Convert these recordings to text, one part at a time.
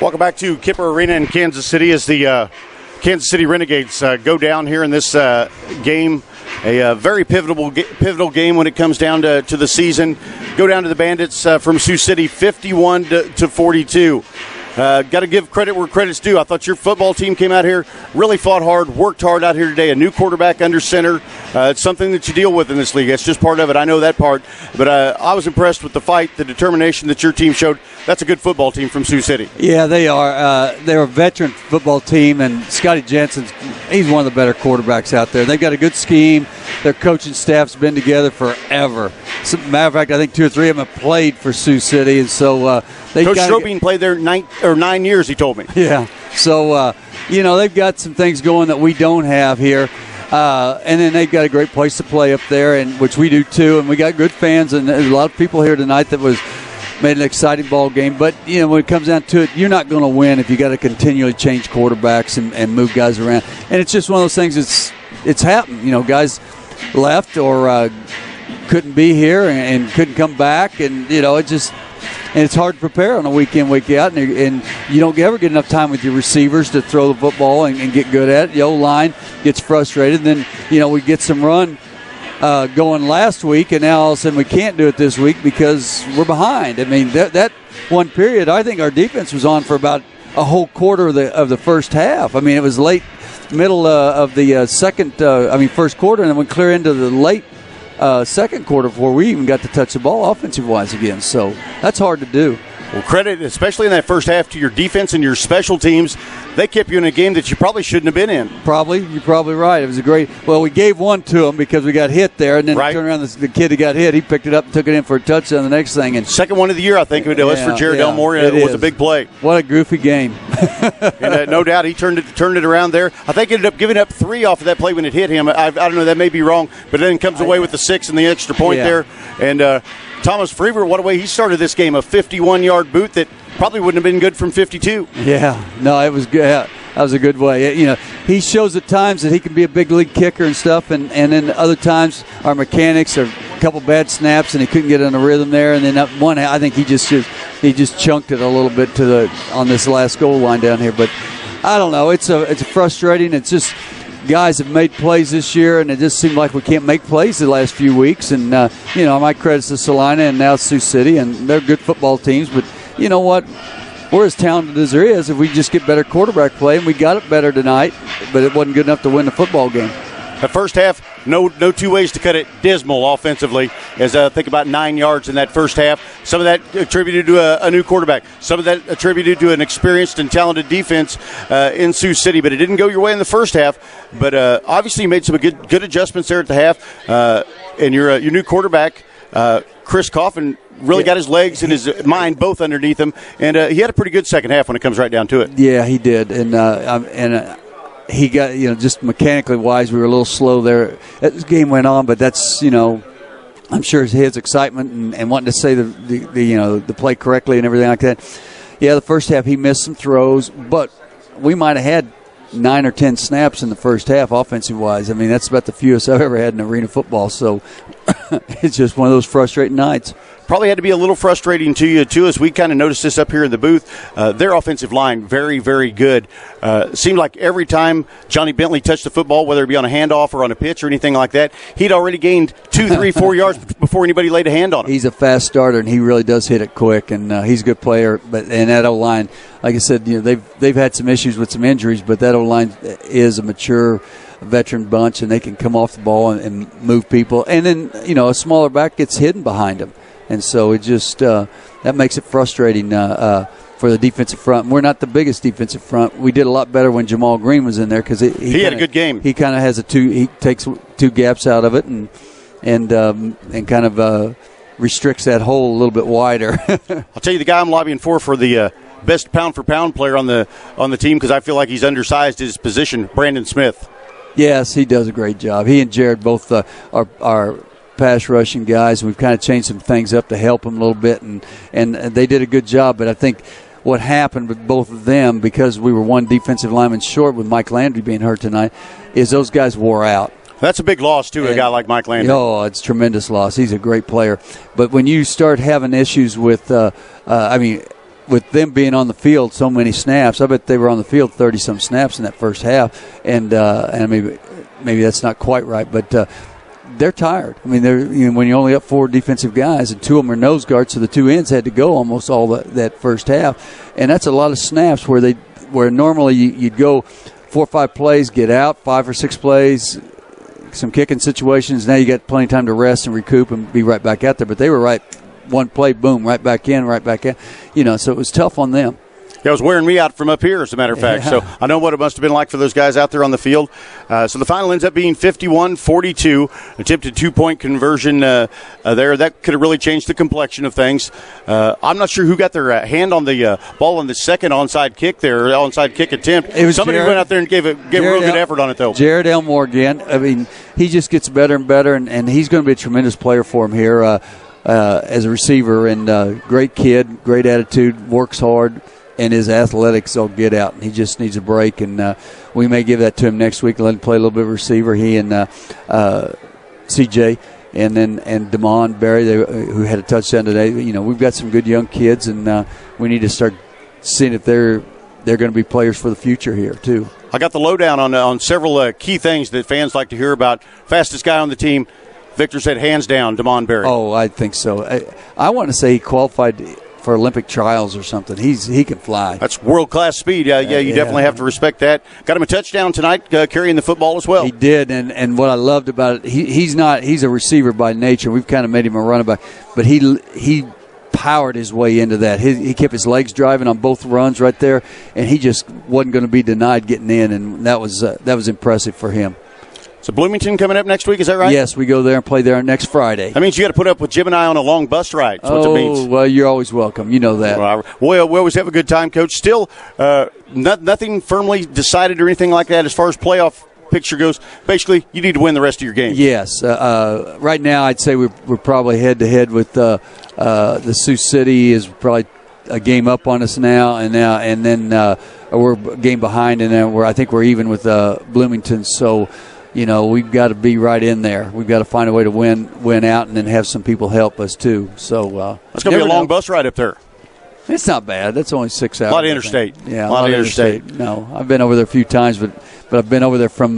Welcome back to Kipper Arena in Kansas City as the Kansas City Renegades go down here in this game. A very pivotal game when it comes down to the season. Go down to the Bandits from Sioux City, 51 to 42. Got to give credit where credit's due. I thought your football team came out here, really fought hard, worked hard out here today. A new quarterback under center. It's something that you deal with in this league. It's just part of it. I know that part. But I was impressed with the fight, the determination that your team showed. That's a good football team from Sioux City. Yeah, they are. They're a veteran football team, and Scotty Jensen's, he's one of the better quarterbacks out there. They've got a good scheme. Their coaching staff's been together forever. As a matter of fact, I think 2 or 3 of them have played for Sioux City, and so Coach Strobing played there 9 years, he told me. Yeah. So, they've got some things going that we don't have here. And then they've got a great place to play up there, and which we do too. And we got good fans, and there's a lot of people here tonight that made an exciting ball game. But, when it comes down to it, you're not going to win if you got to continually change quarterbacks and move guys around. And it's just one of those things it's happened. Guys left or couldn't be here and couldn't come back, and, and it's hard to prepare on a week in, week out, and you don't ever get enough time with your receivers to throw the football and get good at it. The O-line gets frustrated. Then, we get some run going last week, and now all of a sudden we can't do it this week because we're behind. I mean, that one period, I think our defense was on for about a whole quarter of the first half. I mean, it was late, middle of the first quarter, and then we clear into the late second quarter before we even got to touch the ball offensive-wise again. So that's hard to do. Well, credit, especially in that first half, to your defense and your special teams. They kept you in a game that you probably shouldn't have been in. You're probably right. It was a great – well, we gave one to them because we got hit there, and then turned around, the kid who got hit, he picked it up and took it in for a touchdown the next thing. And second one of the year, I think it was for Jared Elmore. It was a big play. What a goofy game. And no doubt he turned it around there. I think he ended up giving up 3 off of that play when it hit him. I don't know, that may be wrong, but then comes away with the 6 and the extra point there. And Thomas Freever, what a way he started this game, a 51-yard boot that probably wouldn't have been good from 52. Yeah, no, it was good. That was a good way. He shows at times that he can be a big league kicker and stuff, and then other times our mechanics are a couple bad snaps and he couldn't get in a rhythm there. And then that one, I think he just chunked it a little bit on this last goal line down here. But I don't know. It's frustrating. It's just guys have made plays this year, and it just seemed like we can't make plays the last few weeks. And my credits to Salina and now Sioux City, and they're good football teams. But you know what? We're as talented as there is if we just get better quarterback play, and we got it better tonight, but it wasn't good enough to win the football game. The first half, no 2 ways to cut it, dismal offensively, as I think about 9 yards in that first half. Some of that attributed to a new quarterback. Some of that attributed to an experienced and talented defense in Sioux City, but it didn't go your way in the first half. But obviously you made some good adjustments there at the half, and your new quarterback, Chris Coffin, really got his legs and his mind both underneath him, and he had a pretty good second half when it comes right down to it. Yeah, he did, and he got, just mechanically wise, we were a little slow there as the game went on, but that's, I'm sure his excitement and wanting to say the play correctly and everything like that. Yeah, the first half he missed some throws, but we might have had 9 or 10 snaps in the first half offensive wise. I mean, that's about the fewest I've ever had in arena football, so it's just one of those frustrating nights. Probably had to be a little frustrating to you, too, as we kind of noticed this up here in the booth. Their offensive line, very, very good. Seemed like every time Johnny Bentley touched the football, whether it be on a handoff or on a pitch or anything like that, he'd already gained 2, 3, 4 yards before anybody laid a hand on him. He's a fast starter, and he really does hit it quick, and he's a good player. And that O-line, like I said, they've had some issues with some injuries, but that O-line is a mature veteran bunch, and they can come off the ball and move people. And then, a smaller back gets hidden behind them. And so it just that makes it frustrating for the defensive front. We're not the biggest defensive front. We did a lot better when Jamal Green was in there because he had a good game. He kind of has he takes 2 gaps out of it and kind of restricts that hole a little bit wider. I'll tell you the guy I'm lobbying for the best pound-for-pound player on the team because I feel like he's undersized his position, Brandon Smith. Yes, he does a great job. He and Jared both are pass rushing guys. We've kind of changed some things up to help them a little bit, and they did a good job. But I think what happened with both of them, because we were one defensive lineman short with Mike Landry being hurt tonight, is those guys wore out. That's a big loss, too, a guy like Mike Landry. Oh, it's a tremendous loss. He's a great player. But when you start having issues with, with them being on the field so many snaps, I bet they were on the field 30-some snaps in that first half, and maybe that's not quite right, but they're tired. I mean, when you're only up 4 defensive guys and 2 of them are nose guards, so the 2 ends had to go almost all that first half, and that's a lot of snaps where normally you'd go 4 or 5 plays, get out, 5 or 6 plays, some kicking situations. Now you got plenty of time to rest and recoup and be right back out there. But they were right, 1 play, boom, right back in. So it was tough on them. Yeah, it was wearing me out from up here, as a matter of fact. Yeah. So I know what it must have been like for those guys out there on the field. So the final ends up being 51-42. Attempted 2-point conversion there. That could have really changed the complexion of things. I'm not sure who got their hand on the ball on the second onside kick there, onside kick attempt. Somebody went out there and gave a real good effort on it, though. Jared Elmore again. I mean, he just gets better and better, and he's going to be a tremendous player for him here as a receiver. And great kid, great attitude, works hard. And his athletics will get out, and he just needs a break. And we may give that to him next week and let him play a little bit of receiver. He and CJ and Damon Barry, who had a touchdown today. We've got some good young kids, and we need to start seeing if they're going to be players for the future here too. I got the lowdown on several key things that fans like to hear about. Fastest guy on the team, Victor said, hands down, Damon Barry. Oh, I think so. I want to say he qualified for Olympic trials or something. He can fly. That's world-class speed. You definitely have to respect that. Got him a touchdown tonight, carrying the football as well. He did, and what I loved about it, he's a receiver by nature. We've kind of made him a running back, but he powered his way into that. He kept his legs driving on both runs right there, and he just wasn't going to be denied getting in, and that was impressive for him. So Bloomington coming up next week, is that right? Yes, we go there and play there next Friday. That means you got to put up with Jim and I on a long bus ride. That's what it means. Well, you're always welcome. You know that. Well, we always have a good time, Coach. Still, nothing firmly decided or anything like that as far as playoff picture goes. Basically, you need to win the rest of your games. Yes. Right now, I'd say we're probably head-to-head with the Sioux City is probably a game up on us now, and then we're a game behind, and then I think we're even with Bloomington. So, we've got to be right in there. We've got to find a way to win out, and then have some people help us too. So it's going to be a long bus ride up there. It's not bad. That's only 6 hours. A lot of interstate. Yeah, a lot of interstate. No, I've been over there a few times, but I've been over there from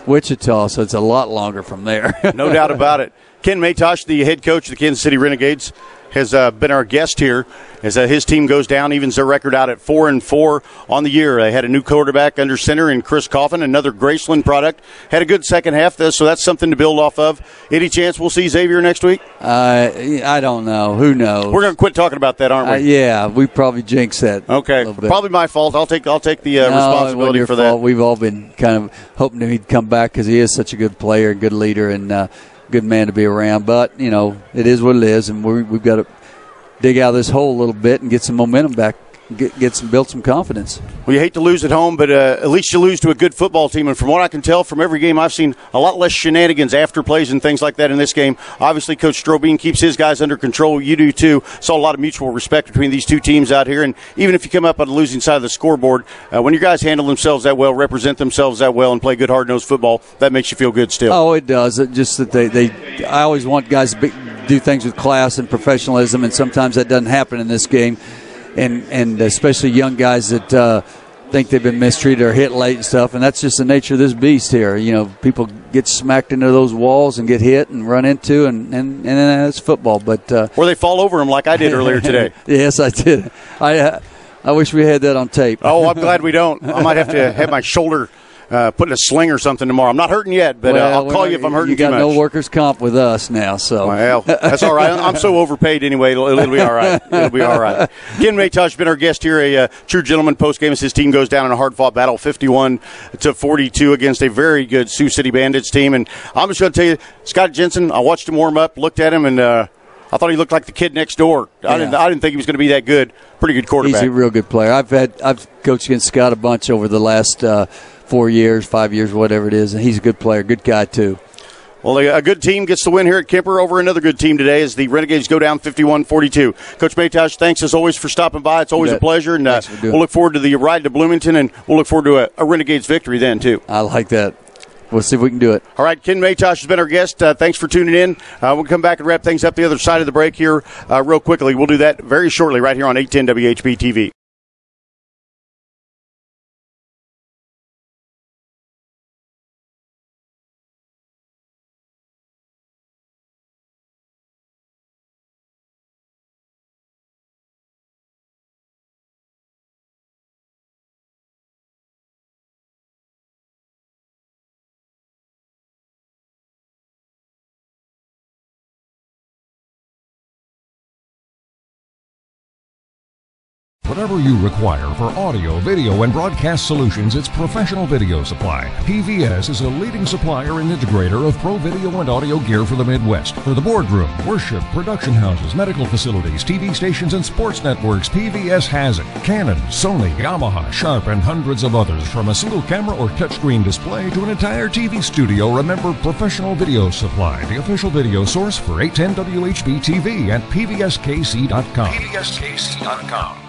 Wichita, so it's a lot longer from there. No doubt about it. Ken Matous, the head coach of the Kansas City Renegades, has been our guest here as his team goes down, evens their record out at 4-4 on the year. They had a new quarterback under center in Chris Coffin, another Graceland product. Had a good second half, so that's something to build off of. Any chance we'll see Xavier next week? I don't know. Who knows? We're going to quit talking about that, aren't we? Yeah, we probably jinxed that. Okay, probably my fault. I'll take the responsibility for that. We've all been kind of hoping that he'd come back because he is such a good player, good leader, and good man to be around. But it is what it is, and we've got to dig out of this hole a little bit and get some momentum back, build some confidence. Well, you hate to lose at home, but at least you lose to a good football team. And from what I can tell from every game, I've seen a lot less shenanigans after plays and things like that in this game. Obviously, Coach Strobing keeps his guys under control. You do too. Saw a lot of mutual respect between these two teams out here. And even if you come up on the losing side of the scoreboard, when your guys handle themselves that well, represent themselves that well, and play good hard-nosed football, that makes you feel good still. Oh, it does. Just that I always want guys to do things with class and professionalism, and sometimes that doesn't happen in this game. And especially young guys that think they've been mistreated or hit late and stuff, and that's just the nature of this beast here. People get smacked into those walls and get hit and run into, and then that's football. But or they fall over them like I did earlier today. Yes, I did. I wish we had that on tape. Oh, I'm glad we don't. I might have to have my shoulder put in a sling or something tomorrow. I'm not hurting yet, but I'll call you if I'm hurting too much. You got no workers' comp with us now, so. Well, that's all right. I'm so overpaid anyway. It'll be all right. It'll be all right. Ken Matous has been our guest here, a true gentleman post-game as his team goes down in a hard-fought battle, 51-42 against a very good Sioux City Bandits team. And I'm just going to tell you, Scott Jensen, I watched him warm up, looked at him, and I thought he looked like the kid next door. Yeah. I didn't think he was going to be that good. Pretty good quarterback. He's a real good player. I've coached against Scott a bunch over the last 4 years, 5 years, whatever it is, and he's a good player, good guy too. Well, a good team gets the win here at Kemper over another good team today as the Renegades go down 51-42. Coach Matous, thanks as always for stopping by. It's always a pleasure, and we'll look forward to the ride to Bloomington, and we'll look forward to a Renegades victory then too. I like that. We'll see if we can do it. All right, Ken Matous has been our guest. Thanks for tuning in. We'll come back and wrap things up the other side of the break here real quickly. We'll do that very shortly right here on 810 WHB TV. Whatever you require for audio, video, and broadcast solutions, it's Professional Video Supply. PVS is a leading supplier and integrator of pro video and audio gear for the Midwest. For the boardroom, worship, production houses, medical facilities, TV stations, and sports networks, PVS has it. Canon, Sony, Yamaha, Sharp, and hundreds of others. From a single camera or touchscreen display to an entire TV studio, remember Professional Video Supply, the official video source for 810 WHB TV and PVSKC.com. PVSKC.com.